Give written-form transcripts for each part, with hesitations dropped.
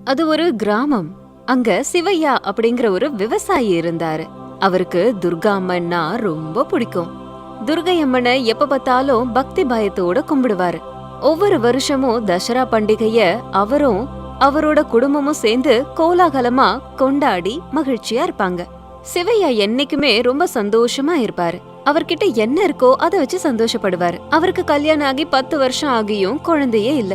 அது ஒரு கிராமம். அங்க சிவையா அப்படிங்கிற ஒரு விவசாயி இருந்தாரு. அவருக்கு துர்கா அம்மன்னா ரொம்ப பிடிக்கும். துர்கை அம்மனை எப்ப பார்த்தாலும் பக்தி பயத்தோட கும்பிடுவாரு. ஒவ்வொரு வருஷமும் தசரா பண்டிகைய அவரும் அவரோட குடும்பமும் சேர்ந்து கோலாகலமா கொண்டாடி மகிழ்ச்சியா இருப்பாங்க. சிவையா என்னைக்குமே ரொம்ப சந்தோஷமா இருப்பாரு. அவர்கிட்ட என்ன இருக்கோ அதை வச்சு சந்தோஷப்படுவாரு. அவருக்கு கல்யாணம் ஆகி 10 வருஷம் ஆகியும் குழந்தையே இல்ல.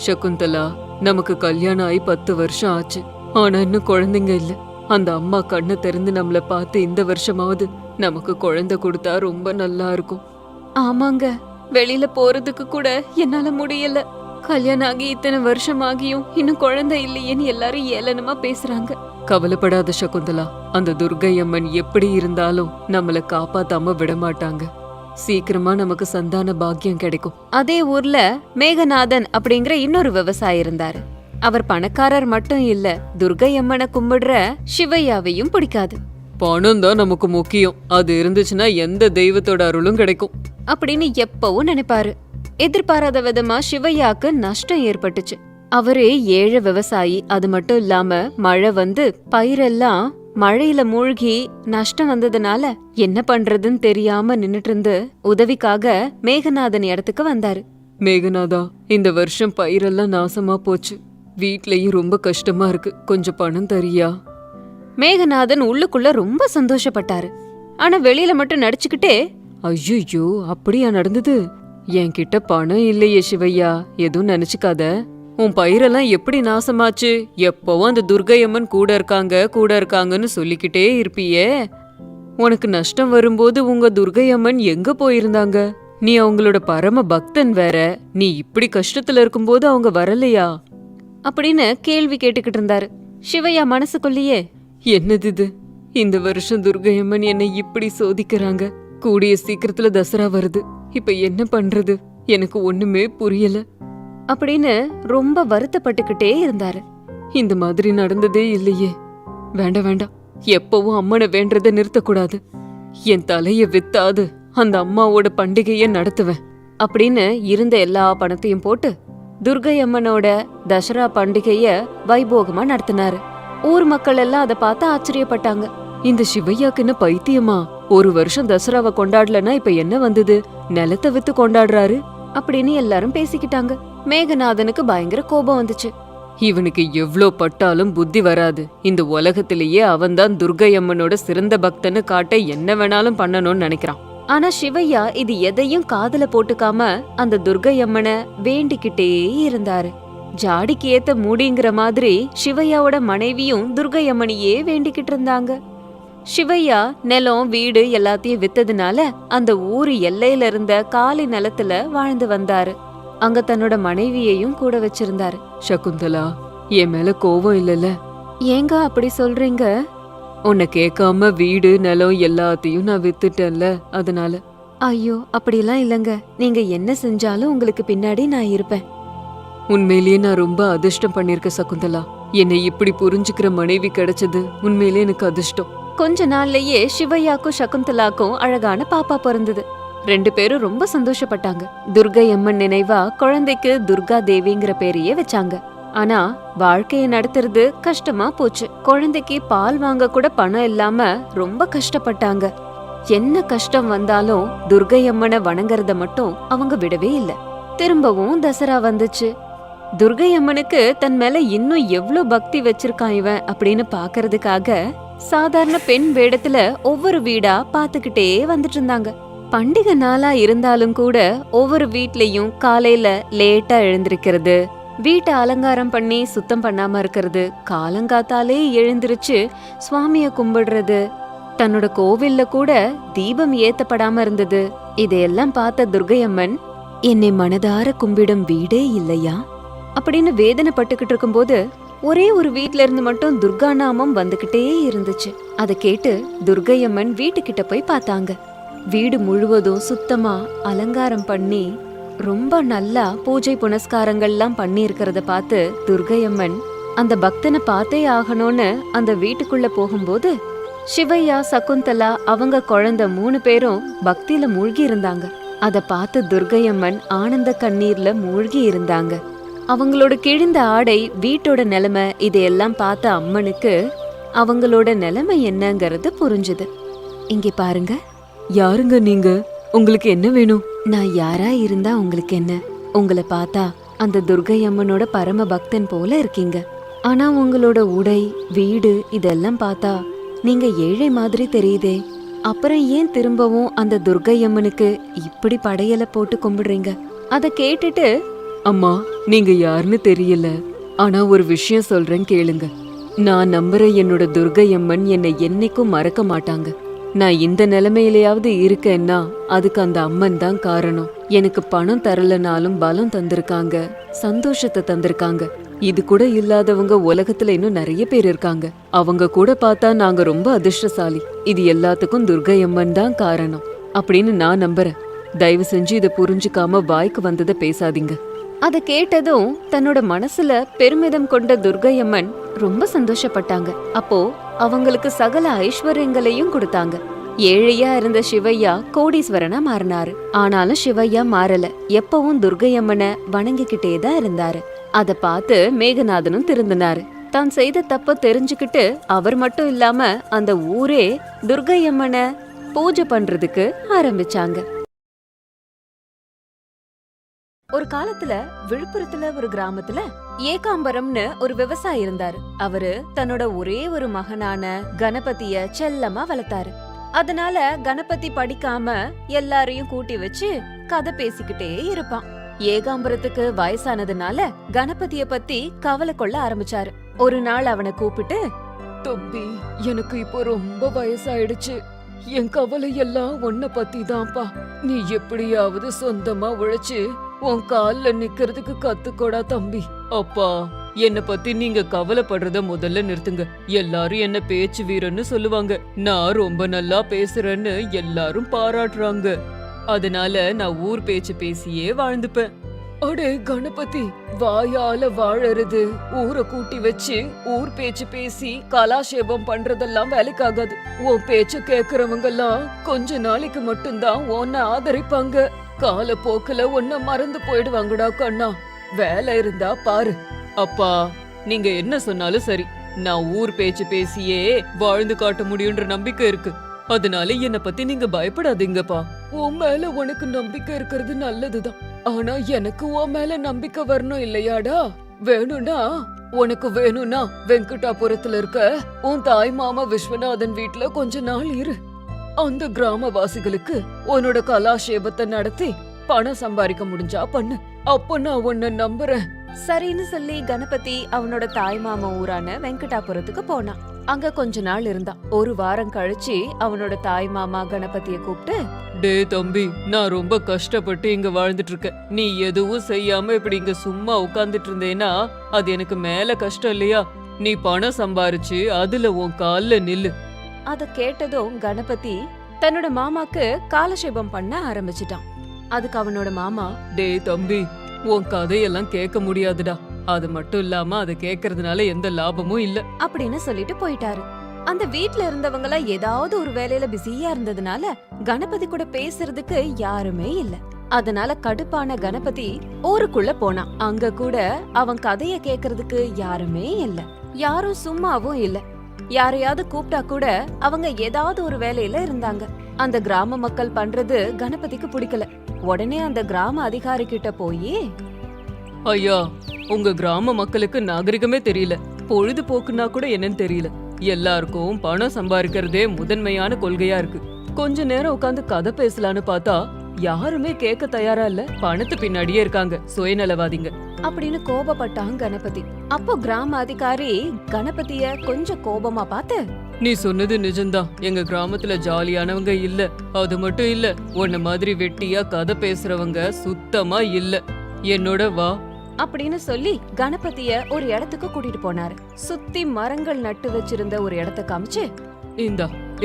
சகுந்தலா, நமக்கு கல்யாணம் ஆகி 10 வருஷம் ஆச்சு, ஆனா இன்னும் குழந்தைங்க இல்ல. அந்த அம்மா கண்ணை திறந்து நம்மள பார்த்து இந்த வருஷமாவது நமக்கு குழந்தை கொடுத்தா ரொம்ப நல்லா இருக்கும். ஆமாங்க, வெளியில போறதுக்கு கூட என்னால முடியல. கல்யாணம் ஆகி இத்தனை வருஷம் ஆகியும் இன்னும் குழந்தை இல்லையேன்னு எல்லாரும் ஏளனமா பேசுறாங்க. கவலைப்படாத சகுந்தலா, அந்த துர்கை அம்மன் எப்படி இருந்தாலும் நம்மள காப்பாத்தாம விடமாட்டாங்க. சீக்கிரமா நமக்கு சந்தான பாக்கியம் கிடைக்கும். அதே ஊர்ல மேகநாதன் அப்படிங்கிற இன்னொரு விவசாயி இருந்தாரு. அவர் பணக்காரர் மட்டும் இல்ல, துர்கை அம்மனை கும்பிடுற சிவையாவையும் பிடிக்காது. பணம் தான் நமக்கு முக்கியம், அது இருந்துச்சுன்னா எந்த தெய்வத்தோட அருளும் கிடைக்கும் அப்படின்னு எப்பவும் நினைப்பாரு. எதிர்பாராத விதமா சிவையாக்கு நஷ்டம் ஏற்பட்டுச்சு. அவரே ஏழை விவசாயி. அது மட்டும் இல்லாம மழை வந்து பயிரெல்லாம் மழையில மூழ்கி நஷ்டம் வந்ததுனால என்ன பண்றதுன்னு தெரியாம நின்னுட்டு இருந்து உதவிக்காக மேகநாதன் இடத்துக்கு வந்தாரு. மேகநாதா, இந்த வருஷம் பயிரெல்லாம் நாசமா போச்சு, வீட்லயும் ரொம்ப கஷ்டமா இருக்கு, கொஞ்சம் பணம் தரியா? மேகநாதன் உள்ளுக்குள்ள ரொம்ப சந்தோஷப்பட்டாரு. ஆனா வெளியில மட்டும் நடிச்சுக்கிட்டே, ஐயோ, அப்படியா நடந்தது? என்கிட்ட பணம் இல்லையே சிவையா, எதுவும் நினைச்சுக்காத. உன் பயிரெல்லாம் எப்படி நாசமாச்சு? எப்பவும் அந்த துர்கை அம்மன் கூட இருக்காங்கன்னு சொல்லிக்கிட்டே இருப்பியே. உனக்கு நஷ்டம் வரும்போது உங்க துர்கை அம்மன் எங்க போயிருந்தாங்க? நீ அவங்களோட பரம பக்தன் வேற, நீ இப்படி கஷ்டத்துல இருக்கும்போது அவங்க வரலையா? அப்படின்னு கேள்வி கேட்டுக்கிட்டு இருந்தாரு. சிவையா மனசுக்குள்ளேயே, என்னது இது, இந்த வருஷம் துர்கை அம்மன் என்னை இப்படி சோதிக்கிறாங்க. கூடிய சீக்கிரத்துல தசரா வருது, இப்ப என்ன பண்றது? எனக்கு ஒண்ணுமே புரியல அப்படின்னு ரொம்ப வருத்தப்பட்டுக்கிட்டே இருந்தாரு. இந்த மாதிரி நடந்ததே இல்லையே. வேண்டாம், எப்பவும் அம்மனை வேண்டதை நிறுத்தக்கூடாது. என் தலைய வித்தாது அந்த அம்மாவோட பண்டிகைய நடத்துவேன் அப்படின்னு இருந்த எல்லா பணத்தையும் போட்டு துர்கை அம்மனோட தசரா பண்டிகைய வைபோகமா நடத்தினாரு. ஊர் மக்கள் எல்லாம் அதை பார்த்து ஆச்சரியப்பட்டாங்க. இந்த சிவையாக்குன்னு பைத்தியமா? ஒரு வருஷம் தசராவை கொண்டாடலன்னா இப்ப என்ன வந்தது? நிலத்தை வித்து கொண்டாடுறாரு அப்படின்னு எல்லாரும் பேசிக்கிட்டாங்க. மேகநாதனுக்கு பயங்கர கோபம் வந்துச்சு. இவனுக்கு எவ்ளோ பட்டாலும் புத்தி வராது. இந்த உலகத்திலேயே அவன்தான் துர்கை அம்மனோட சிறந்த பக்தன்னு காட்ட என்ன வேணாலும் பண்ணணும்னு நினைக்கிறான். ஆனா சிவையா இது எதையும் காதுல போட்டுக்காம அந்த துர்கை அம்மனை வேண்டிக்கிட்டே இருந்தாரு. ஜாடிக்கு ஏத்த மூடிங்கிற மாதிரி சிவையாவோட மனைவியும் துர்கை அம்மனையே வேண்டிக்கிட்டு இருந்தாங்க. சிவையா நிலம் வீடு எல்லாத்தையும் வித்ததுனால அந்த ஊரு எல்லையில இருந்த காலி நிலத்துல வாழ்ந்து வந்தாரு. அங்க தன்னோட மனைவியையும் கூட வச்சிருந்தாரு. சகுந்தலா, என் மேல கோவம் இல்லல? ஏங்க அப்படி சொல்றீங்க? உன்னை கேட்காம வீடு நிலம் எல்லாத்தையும் நான் வித்துட்டேன்ல, அதனால. ஐயோ, அப்படிலாம் இல்லங்க. நீங்க என்ன செஞ்சாலும் உங்களுக்கு பின்னாடி நான் இருப்பேன். உண்மையிலேயே நான் ரொம்ப அதிர்ஷ்டம் பண்ணிருக்கேன் சகுந்தலா. என்னை இப்படி புரிஞ்சுக்கிற மனைவி கிடைச்சது உண்மையிலேயே எனக்கு அதிர்ஷ்டம். கொஞ்ச நாள்லயே சிவையாக்கும் சகுந்தலாக்கும் அழகான பாப்பா பிறந்தது. 2 பேரும் ரொம்ப சந்தோஷப்பட்டாங்க. துர்கை அம்மன் நினைவா குழந்தைக்கு துர்கா தேவிங்கிற பேரையே வச்சாங்க. ஆனா வாழ்க்கைய நடத்துறது கஷ்டமா போச்சு. குழந்தைக்கு பால் வாங்க கூட பணம் இல்லாம ரொம்ப கஷ்டப்பட்டாங்க. என்ன கஷ்டம் வந்தாலும் துர்கை அம்மனை வணங்கறத மட்டும் அவங்க விடவே இல்ல. திரும்பவும் தசரா வந்துச்சு. துர்கை அம்மனுக்கு தன் மேல இன்னும் எவ்ளோ பக்தி வச்சிருக்கான் இவன் அப்படின்னு பாக்குறதுக்காக சாதாரண பெண் வேடத்துல ஒவ்வொரு வீடா பாத்துக்கிட்டே வந்துட்டு இருந்தாங்க. பண்டிகை நாளா இருந்தாலும் கூட ஒவ்வொரு வீட்லயும் காலையில லேட்டா எழுந்திருக்கிறது, வீட்டை அலங்காரம் பண்ணி சுத்தம் பண்ணாம இருக்கிறது, காலங்காத்தாலே எழுந்திருச்சு சுவாமிய கும்பிடுறது, தன்னோட கோவில்ல கூட தீபம் ஏத்தப்படாம இருந்தது. இதையெல்லாம் பார்த்த துர்கை அம்மன், என்னை மனதார கும்பிடும் வீடே இல்லையா அப்படின்னு வேதனைப்பட்டுக்கிட்டு இருக்கும்போது ஒரே ஒரு வீட்ல இருந்து மட்டும் துர்கா நாமம் வந்துகிட்டே இருந்துச்சு. அதை கேட்டு துர்கை அம்மன் வீட்டுக்கிட்ட போய் பார்த்தாங்க. வீடு முழுவதும் சுத்தமா அலங்காரம் பண்ணி ரொம்ப நல்லா பூஜை புனஸ்காரங்கள்லாம் பண்ணி இருக்கிறத பார்த்து துர்கை அம்மன் அந்த பக்தனை பார்த்தே ஆகணும்னு அந்த வீட்டுக்குள்ள போகும்போது சிவையா சகுந்தலா அவங்க குழந்தை 3 பேரும் பக்தியில மூழ்கி இருந்தாங்க. அத பார்த்து துர்கை அம்மன் ஆனந்த கண்ணீர்ல மூழ்கி இருந்தாங்க. அவங்களோட கிழிந்த ஆடை, வீட்டோட நிலைமை இதையெல்லாம் பார்த்த அம்மனுக்கு அவங்களோட நிலைமை என்னங்கறது புரிஞ்சுது. இங்கே பாருங்க, யாருங்க நீங்க? உங்களுக்கு என்ன வேணும்? நான் யாரா இருந்தா உங்களுக்கு என்ன? உங்களை பார்த்தா அந்த துர்கை அம்மனோட பரம பக்தன் போல இருக்கீங்க. ஆனா உங்களோட உடை, வீடு இதெல்லாம் பார்த்தா நீங்க ஏழை மாதிரி தெரியுதே. அப்புறம் ஏன் திரும்பவும் அந்த துர்கை அம்மனுக்கு இப்படி படையலை போட்டு கும்பிடுறீங்க? அத கேட்டுட்டு, அம்மா, நீங்க யாருன்னு தெரியல, ஆனா ஒரு விஷயம் சொல்றேன் கேளுங்க. நான் நம்புற என்னோட துர்கை அம்மன் என்னை என்னைக்கும் மறக்க மாட்டாங்க. நான் இந்த நிலைமையிலயாவது இருக்கேன்னா அதுக்கு அந்த அம்மன் தான் காரணம். எனக்கு பணம் தரலனாலும் பலம் தந்திருக்காங்க, சந்தோஷத்தை தந்திருக்காங்க. இது கூட இல்லாதவங்க உலகத்துல இன்னும் நிறைய பேர் இருக்காங்க. அவங்க கூட பார்த்தா நாங்க ரொம்ப அதிர்ஷ்டசாலி. இது எல்லாத்துக்கும் துர்கை அம்மன் தான் காரணம் அப்படின்னு நான் நம்புறேன். தயவு செஞ்சு இதை புரிஞ்சுக்காம வாய்க்கு வந்ததை பேசாதீங்க. அத கேட்டதும் தன்னோட மனசுல பெருமிதம் கொண்ட துர்கை அம்மன் ரொம்ப சந்தோஷப்பட்டாங்க. அப்போ அவங்களுக்கு சகல ஐஸ்வர்யங்களையும் கொடுத்தாங்க. ஏழையா இருந்த சிவையா கோடீஸ்வரனா மாறினாரு. ஆனாலும் சிவையா மாறல, எப்பவும் துர்கை அம்மனை வணங்கிக்கிட்டே தான் இருந்தாரு. அத பார்த்து மேகநாதனும் திருந்தினாரு. தான் செய்த தப்ப தெரிஞ்சுக்கிட்டு அவர் மட்டும் இல்லாம அந்த ஊரே துர்கை அம்மனை பூஜை பண்றதுக்கு ஆரம்பிச்சாங்க. ஒரு காலத்துல விழுப்புரத்துல ஒரு கிராமத்துல ஏகாம்பரம்னு ஒரு விவசாயி இருந்தாரு. அவரு தன்னோட ஒரே ஒரு மகனான கணபதிய செல்லமா வளர்த்தாரு. அதனால கணபதி படிக்காம எல்லாரையும் கூட்டி வச்சு கதை பேசிக்கிட்டே இருப்பான். ஏகாம்பரத்துக்கு வயசானதுனால கணபதிய பத்தி கவலை கொள்ள ஆரம்பிச்சாரு. ஒரு நாள் அவனை கூப்பிட்டு, தம்பி, எனக்கு இப்போ ரொம்ப வயசாயிடுச்சு. என் கவலை எல்லாம் உன்னை பத்தி தான்ப்பா. நீ எப்படியாவது சொந்தமா உழைச்சு உன் கால்ல நிக்கிறதுக்கு கத்துக்கோடா தம்பி. அப்பா, என்ன பத்தி நீங்க கவலைப்படுறத முதல்ல நிறுத்துங்க. எல்லாரும் என்ன பேச்சு வீரன்னு சொல்லுவாங்க. நான் ரொம்ப நல்லா பேசுறேன்னு எல்லாரும் பாராட்டுறாங்க. அதனால நான் ஊர் பேச்சு பேசியே வாழ்ந்துப்பேன். அடே கணபதி, வாயால வாழறது, ஊரை கூட்டி வச்சு ஊர் பேச்சு பேசி கலாஷேபம் பண்றதெல்லாம் வேலைக்காகாது. உன் பேச்சு கேக்குறவங்க எல்லாம் கொஞ்ச நாளைக்கு மட்டும்தான் உன்னை ஆதரிப்பாங்க. காலப்போக்குல உன்னை மறந்து போயிடுவாங்கடா கண்ணா. வேலை இருந்தா பாரு. அப்பா, நீங்க என்ன சொன்னாலும் சரி, நான் ஊர் பேச்சு பேசியே வாழ்ந்து காட்ட முடியுன்ற நம்பிக்கை இருக்கு. அதனால என்ன பத்தி நீங்க பயப்படாதீங்கப்பா. உன் மேல உனக்கு நம்பிக்கை இருக்கிறது நல்லதுதான். ஆனா எனக்கு உன் மேல நம்பிக்கை வரணும் இல்லையாடா? உனக்கு வேணும்னா வெங்கடாபுரத்துல இருக்க உன் தாய் மாமா விஸ்வநாதன் வீட்டுல கொஞ்ச நாள் இரு. அந்த கிராமவாசிகளுக்கு உன்னோட கலாஷேபத்தை நடத்தி பணம் சம்பாதிக்க முடிஞ்சா பண்ணு. அப்ப நான் உன்னை நம்புறேன். சரின்னு சொல்லி கணபதி அவனோட தாய் மாமா ஊரான வெங்கடாபுரத்துக்கு போனான். அங்க கொஞ்ச நாள் இருந்தான். ஒரு வாரம் கழிச்சு அவனோட தாய் மாமா கணபதிய கூப்பிட்டு, டே தம்பி, நான் ரொம்ப கஷ்டப்பட்டு இங்க வாழ்ந்துட்டு இருக்கேன். நீ எதுவும் செய்யாம இப்படி இங்க சும்மா உட்கார்ந்துட்டு இருந்தேன்னா அது எனக்கு மேல கஷ்டம் இல்லையா? நீ பணம் சம்பாரிச்சு அதுல உன் கால்ல நில்லு. அத கேட்டதும் கணபதி தன்னோட மாமாக்கு காலக்ஷேபம் பண்ண ஆரம்பிச்சிட்டான். அதுக்கு அவனோட மாமா, டே தம்பி, உன் கதையெல்லாம் கேட்க முடியாதுடா. அது மட்டும் இல்லாம அதை கேக்குறதுனால எந்த லாபமும் இல்ல அப்படின்னு சொல்லிட்டு போயிட்டாரு. அந்த வீட்ல இருந்தவங்கள ஏதாவது ஒரு வேலையில பிஸியா இருந்ததுனால கணபதி கூட பேசுறதுக்கு யாருமே இல்ல. அதனால கடுப்பான கணபதி ஊருக்குள்ள போனான். அங்க கூட அவன் கதைய கேக்குறதுக்கு யாருமே இல்ல. யாரும் சும்மாவும் இல்ல. யாரையாவது கூப்பிட்டா கூட அவங்க ஏதாவது ஒரு வேலையில இருந்தாங்க. அந்த கிராம மக்கள் பண்றது கணபதிக்கு பிடிக்கல. உடனே அந்த கிராம அதிகாரி கிட்ட போய், ஐயா, உங்க கிராம மக்களுக்கு நாகரிகமே தெரியல, பொழுதுபோக்குன்னா கூட என்னன்னு தெரியல. எல்லாருக்கும் பணம் சம்பாதிக்கிறதே முதன்மையான கொள்கையா இருக்கு. கொஞ்ச நேரம் உட்காந்து கதை பேசலான்னு பார்த்தா யாருமே கேட்க தயாரா இல்ல. பணத்து பின்னாடியே இருக்காங்க சுயநலவாதிங்க அப்படின்னு கோபப்பட்டான் கணபதி. அப்போ கிராம அதிகாரி கணபதிய கொஞ்சம் கோபமா பார்த்து, நீ சொன்னது நிஜம்தான். எங்க கிராமத்துல ஜாலியானவங்க இல்ல. அது மட்டும் இல்ல, உன்ன மாதிரி வெட்டியா கதை பேசுறவங்க சுத்தமா இல்ல. என்னோட வா அப்படின்னு சொல்லி கணபதிய ஒரு இடத்துக்கு கூட்டிட்டு போனாரு. சுத்தி மரங்கள் நட்டு வச்சிருந்த ஒரு இடத்த காமிச்சு,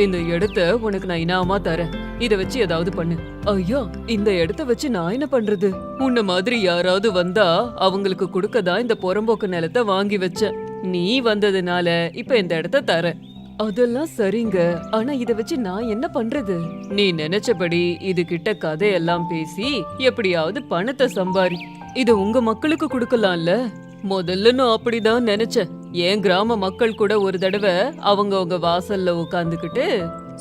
இந்த இடத்த உனக்கு நான் இனாமா தரேன். இத வச்சு ஏதாவது பண்ணு. ஐயா, இந்த இடத்த வச்சு நான் என்ன பண்றது? உன்ன மாதிரி யாராவது வந்தா அவங்களுக்கு கொடுக்கதான் இந்த புறம்போக்கு நிலத்தை வாங்கி வச்ச. நீ வந்ததுனால இப்ப இந்த இடத்த தரேன். அதெல்லாம் சரிங்க, ஆனா இத வச்சு நான் என்ன பண்றது? நீ நினைச்சபடி இது கிட்ட கதையெல்லாம் பேசி எப்படியாவது பணத்தை சம்பாரி. இத உங்க மக்களுக்கு கொடுக்கலாம்ல. முதல்ல நான் அப்படிதான் நினைச்சேன். என் கிராம மக்கள் கூட ஒரு தடவை அவங்க வாசல்ல உட்காந்துக்கிட்டு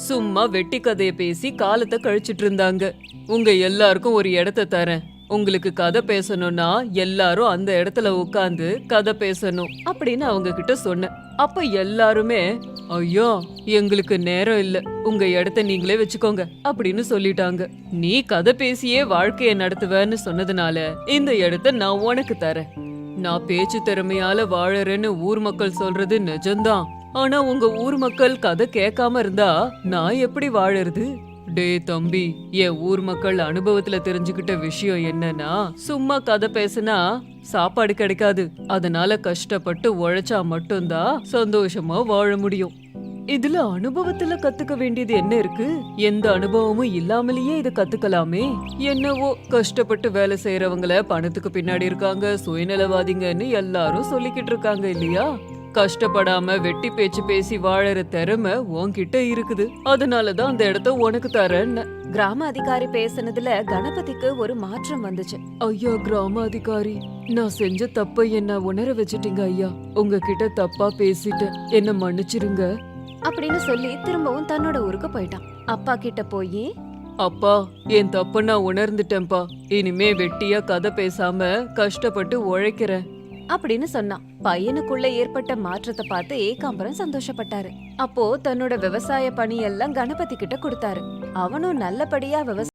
சும்மா வெட்டி கதைய பேசி காலத்தை கழிச்சிட்டு இருந்தாங்க. உங்க எல்லாருக்கும் ஒரு இடத்த தரேன். உங்களுக்கு கதை பேசணும்னா எல்லாரும் அந்த இடத்துல உட்கார்ந்து கதை பேசணும் அப்படின்னு அவங்க கிட்ட சொன்னேன். அப்ப எல்லாருமே ஐயோ எங்களுக்கு நேரம் இல்ல, உங்க இடத்த நீங்களே வச்சுக்கோங்க அப்படின்னு சொல்லிட்டாங்க. நீ கதை பேசியே வாழ்க்கைய நடத்துவேன்னு சொன்னதுனால இந்த இடத்த நான் உனக்கு தரேன். நான் பேச்சு திறமையால வாழறேன்னு ஊர் மக்கள் சொல்றது நிஜம்தான். ஆனா உங்க ஊர் மக்கள் கதை கேட்காம இருந்தா நான் எப்படி வாழறது? டே தம்பி, என் ஊர் மக்கள் அனுபவத்துல தெரிஞ்சுக்கிட்ட விஷயம் என்னன்னா, சும்மா கதை பேசினா சாப்பாடு கிடைக்காது. அதனால கஷ்டப்பட்டு உழைச்சா மட்டும்தான் சந்தோஷமா வாழ முடியும். இதுல அனுபவத்துல கத்துக்க வேண்டியது என்ன இருக்கு? எந்த அனுபவமும் இல்லாமலேயே இத கத்துக்கலாமே. என்னவோ கஷ்டப்பட்டு வேலை செய்யறவங்கள பணத்துக்கு பின்னாடி இருக்காங்க, சுயநலவாதிங்கன்னு எல்லாரும் சொல்லிக்கிட்டு இருக்காங்க இல்லையா? கஷ்டப்படாம வெட்டி பேச்சு பேசி வாழற திறமை உன்கிட்ட இருக்குது. அதனாலதான் அந்த இடத்த உனக்கு தரேன்னு. கிராம அதிகாரி பேசுனதுல கணபதிக்கு ஒரு மாற்றம் வந்துச்சு. ஐயா கிராம அதிகாரி, நான் செஞ்ச தப்ப என்ன உணர வச்சுட்டீங்க ஐயா. உங்ககிட்ட தப்பா பேசிட்டேன், என்ன மன்னிச்சிருங்க அப்படின்னு சொல்லி திரும்பவும் தன்னோட ஊருக்கு போயிட்டான். அப்பா கிட்ட போய், அப்பா என் தப்ப நான் உணர்ந்துட்டேன்பா. இனிமே வெட்டியா கதை பேசாம கஷ்டப்பட்டு உழைக்கிறேன் அப்படின்னு சொன்னான். பையனுக்குள்ள ஏற்பட்ட மாற்றத்தை பார்த்து ஏகாம்பரம் சந்தோஷப்பட்டாரு. அப்போ தன்னோட விவசாய பணி எல்லாம் கணபதி கிட்ட கொடுத்தாரு. அவனும் நல்லபடியா விவசாயம்